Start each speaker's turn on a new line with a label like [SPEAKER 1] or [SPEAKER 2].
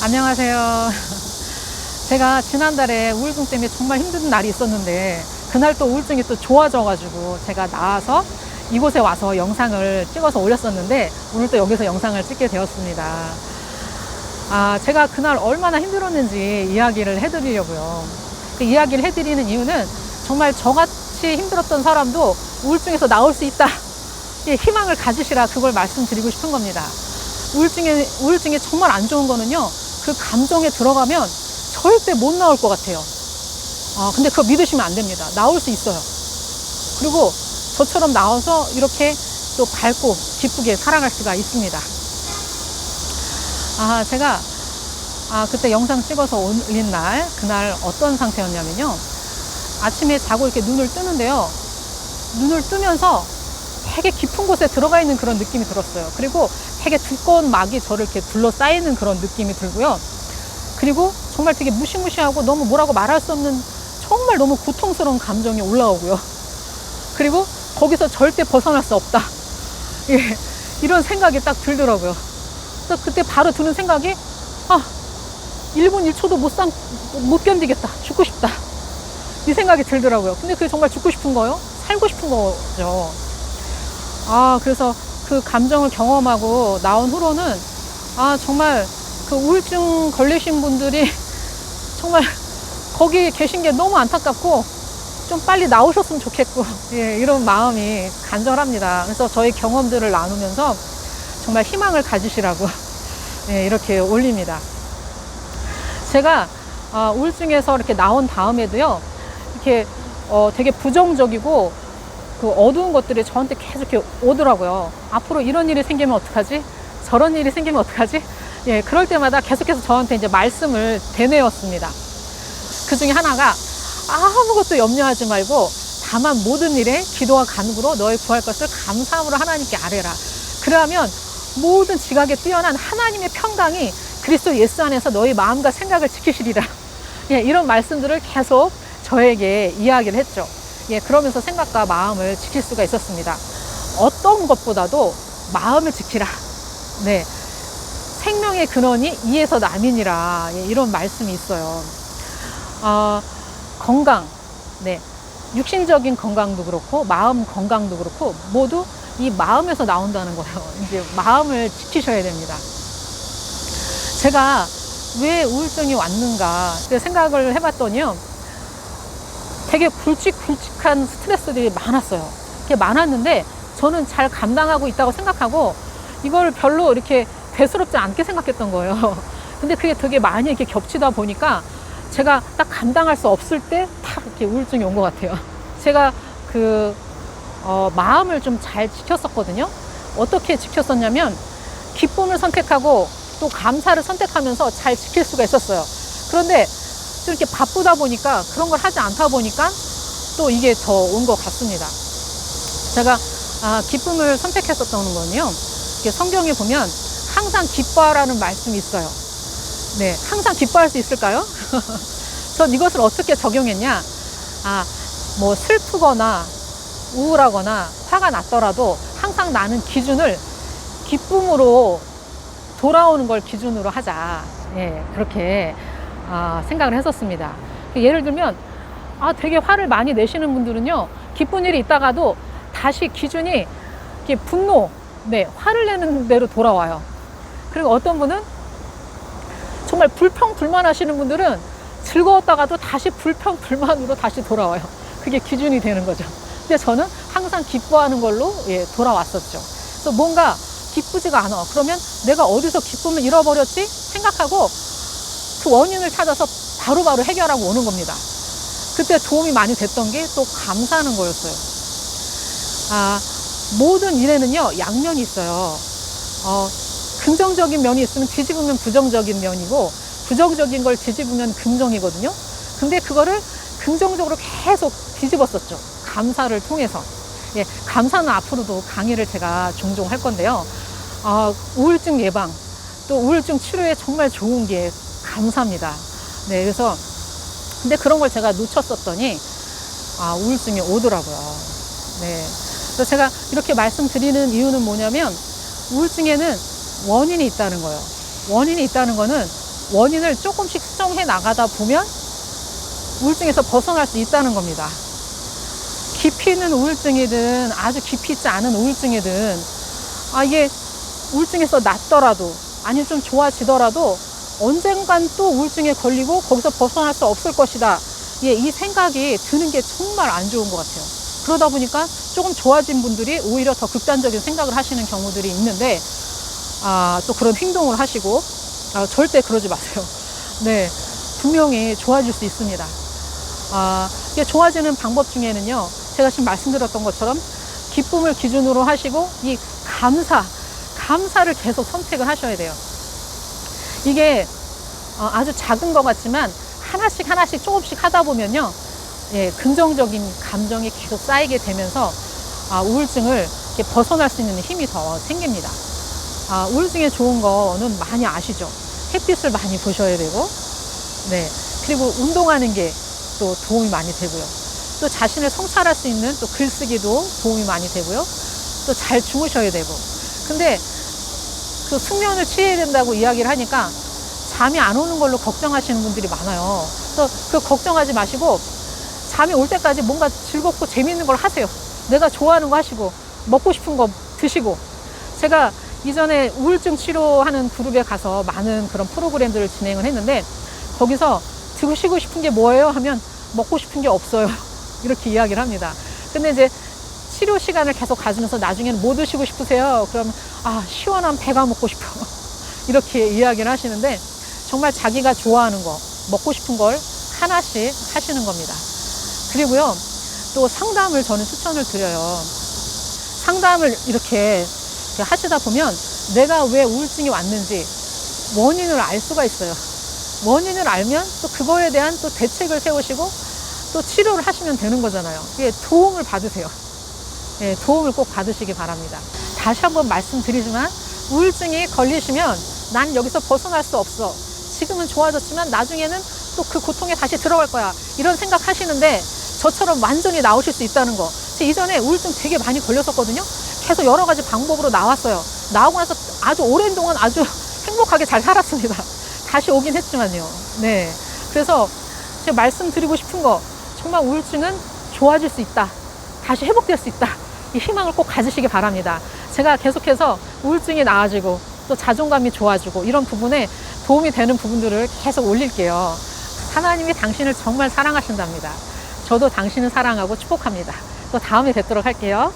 [SPEAKER 1] 안녕하세요. 제가 지난달에 우울증 때문에 정말 힘든 날이 있었는데 그날 또 우울증이 또 좋아져가지고 제가 나와서 이곳에 와서 영상을 찍어서 올렸었는데 오늘 또 여기서 영상을 찍게 되었습니다. 제가 그날 얼마나 힘들었는지 이야기를 해드리려고요. 그 이야기를 해드리는 이유는 정말 저같이 힘들었던 사람도 우울증에서 나올 수 있다, 희망을 가지시라, 그걸 말씀드리고 싶은 겁니다. 우울증이 정말 안 좋은 거는요, 그 감정에 들어가면 절대 못 나올 것 같아요. 근데 그거 믿으시면 안 됩니다. 나올 수 있어요. 그리고 저처럼 나와서 이렇게 또 밝고 기쁘게 살아갈 수가 있습니다. 제가 그때 영상 찍어서 올린 날, 그날 어떤 상태였냐면요, 아침에 자고 이렇게 눈을 뜨는데요, 눈을 뜨면서 되게 깊은 곳에 들어가 있는 그런 느낌이 들었어요. 그리고 되게 두꺼운 막이 저를 이렇게 둘러싸이는 그런 느낌이 들고요. 그리고 정말 되게 무시무시하고 너무 뭐라고 말할 수 없는 정말 너무 고통스러운 감정이 올라오고요. 그리고 거기서 절대 벗어날 수 없다, 이런 생각이 딱 들더라고요. 그래서 그때 바로 드는 생각이 1분 1초도 못 견디겠다, 죽고 싶다, 이 생각이 들더라고요. 근데 그게 정말 죽고 싶은 거예요? 살고 싶은 거죠. 그래서 그 감정을 경험하고 나온 후로는 정말 그 우울증 걸리신 분들이 정말 거기 계신 게 너무 안타깝고 좀 빨리 나오셨으면 좋겠고, 이런 마음이 간절합니다. 그래서 저희 경험들을 나누면서 정말 희망을 가지시라고 이렇게 올립니다. 제가 우울증에서 이렇게 나온 다음에도요, 이렇게 되게 부정적이고 그 어두운 것들이 저한테 계속 이렇게 오더라고요. 앞으로 이런 일이 생기면 어떡하지? 저런 일이 생기면 어떡하지? 그럴 때마다 계속해서 저한테 이제 말씀을 되뇌었습니다. 그 중에 하나가 아무것도 염려하지 말고 다만 모든 일에 기도와 간구로 너의 구할 것을 감사함으로 하나님께 아뢰라. 그러면 모든 지각에 뛰어난 하나님의 평강이 그리스도 예수 안에서 너의 마음과 생각을 지키시리라. 이런 말씀들을 계속 저에게 이야기를 했죠. 그러면서 생각과 마음을 지킬 수가 있었습니다. 어떤 것보다도 마음을 지키라. 생명의 근원이 이에서 남이니라. 이런 말씀이 있어요. 건강, 육신적인 건강도 그렇고 마음 건강도 그렇고 모두 이 마음에서 나온다는 거예요. 이제 마음을 지키셔야 됩니다. 제가 왜 우울증이 왔는가 생각을 해봤더니요, 되게 굵직굵직한 스트레스들이 많았어요. 그게 많았는데 저는 잘 감당하고 있다고 생각하고 이걸 별로 이렇게 대수롭지 않게 생각했던 거예요. 근데 그게 되게 많이 이렇게 겹치다 보니까 제가 딱 감당할 수 없을 때 탁 이렇게 우울증이 온 것 같아요. 제가 마음을 좀 잘 지켰었거든요. 어떻게 지켰었냐면 기쁨을 선택하고 또 감사를 선택하면서 잘 지킬 수가 있었어요. 그런데 좀 이렇게 바쁘다 보니까 그런 걸 하지 않다 보니까 또 이게 더 온 것 같습니다. 제가 기쁨을 선택했었던 거는요, 성경에 보면 항상 기뻐하라는 말씀이 있어요. 항상 기뻐할 수 있을까요? 전 이것을 어떻게 적용했냐, 뭐 슬프거나 우울하거나 화가 났더라도 항상 나는 기준을 기쁨으로 돌아오는 걸 기준으로 하자, 그렇게 생각을 했었습니다. 예를 들면 되게 화를 많이 내시는 분들은요, 기쁜 일이 있다가도 다시 기준이 분노, 화를 내는 대로 돌아와요. 그리고 어떤 분은 정말 불평불만 하시는 분들은 즐거웠다가도 다시 불평불만으로 다시 돌아와요. 그게 기준이 되는 거죠. 근데 저는 항상 기뻐하는 걸로 돌아왔었죠. 그래서 뭔가 기쁘지가 않아. 그러면 내가 어디서 기쁨을 잃어버렸지? 생각하고 그 원인을 찾아서 바로바로 해결하고 오는 겁니다. 그때 도움이 많이 됐던 게 또 감사하는 거였어요. 모든 일에는요, 양면이 있어요. 긍정적인 면이 있으면 뒤집으면 부정적인 면이고, 부정적인 걸 뒤집으면 긍정이거든요. 근데 그거를 긍정적으로 계속 뒤집었었죠. 감사를 통해서. 감사는 앞으로도 강의를 제가 종종 할 건데요. 우울증 예방, 또 우울증 치료에 정말 좋은 게 감사입니다. 그래서 근데 그런 걸 제가 놓쳤었더니 우울증이 오더라고요. 그래서 제가 이렇게 말씀드리는 이유는 뭐냐면, 우울증에는 원인이 있다는 거예요. 원인이 있다는 거는 원인을 조금씩 수정해 나가다 보면 우울증에서 벗어날 수 있다는 겁니다. 깊이 있는 우울증이든 아주 깊이 있지 않은 우울증이든 이게 우울증에서 낫더라도 아니면 좀 좋아지더라도 언젠간 또 우울증에 걸리고 거기서 벗어날 수 없을 것이다. 이 생각이 드는 게 정말 안 좋은 것 같아요. 그러다 보니까 조금 좋아진 분들이 오히려 더 극단적인 생각을 하시는 경우들이 있는데 또 그런 행동을 하시고 절대 그러지 마세요. 네, 분명히 좋아질 수 있습니다. 이게 좋아지는 방법 중에는요, 제가 지금 말씀드렸던 것처럼 기쁨을 기준으로 하시고 이 감사를 계속 선택을 하셔야 돼요. 이게 아주 작은 것 같지만 하나씩 조금씩 하다 보면요, 긍정적인 감정이 계속 쌓이게 되면서 우울증을 이렇게 벗어날 수 있는 힘이 더 생깁니다. 우울증에 좋은 거는 많이 아시죠? 햇빛을 많이 보셔야 되고, 네, 그리고 운동하는 게 또 도움이 많이 되고요. 또 자신을 성찰할 수 있는 또 글쓰기도 도움이 많이 되고요. 또 잘 주무셔야 되고. 근데 그 숙면을 취해야 된다고 이야기를 하니까 잠이 안 오는 걸로 걱정하시는 분들이 많아요. 그래서 그 걱정하지 마시고 잠이 올 때까지 뭔가 즐겁고 재미있는 걸 하세요. 내가 좋아하는 거 하시고 먹고 싶은 거 드시고. 제가 이전에 우울증 치료하는 그룹에 가서 많은 그런 프로그램들을 진행을 했는데 거기서 드시고 싶은 게 뭐예요? 하면 먹고 싶은 게 없어요. 이렇게 이야기를 합니다. 근데 이제 치료 시간을 계속 가지면서 나중에는 뭐 드시고 싶으세요? 그러면 시원한 배가 먹고 싶어. 이렇게 이야기를 하시는데 정말 자기가 좋아하는 거, 먹고 싶은 걸 하나씩 하시는 겁니다. 그리고요, 또 상담을 저는 추천을 드려요. 상담을 이렇게 하시다 보면 내가 왜 우울증이 왔는지 원인을 알 수가 있어요. 원인을 알면 또 그거에 대한 또 대책을 세우시고 또 치료를 하시면 되는 거잖아요. 이게 도움을 받으세요. 네, 도움을 꼭 받으시기 바랍니다. 다시 한번 말씀드리지만 우울증이 걸리시면 난 여기서 벗어날 수 없어. 지금은 좋아졌지만 나중에는 또 그 고통에 다시 들어갈 거야. 이런 생각 하시는데 저처럼 완전히 나오실 수 있다는 거. 제가 이전에 우울증 되게 많이 걸렸었거든요. 계속 여러 가지 방법으로 나왔어요. 나오고 나서 아주 오랜 동안 아주 행복하게 잘 살았습니다. 다시 오긴 했지만요. 네. 그래서 제가 말씀드리고 싶은 거, 정말 우울증은 좋아질 수 있다. 다시 회복될 수 있다. 이 희망을 꼭 가지시기 바랍니다. 제가 계속해서 우울증이 나아지고 또 자존감이 좋아지고 이런 부분에 도움이 되는 부분들을 계속 올릴게요. 하나님이 당신을 정말 사랑하신답니다. 저도 당신을 사랑하고 축복합니다. 또 다음에 뵙도록 할게요.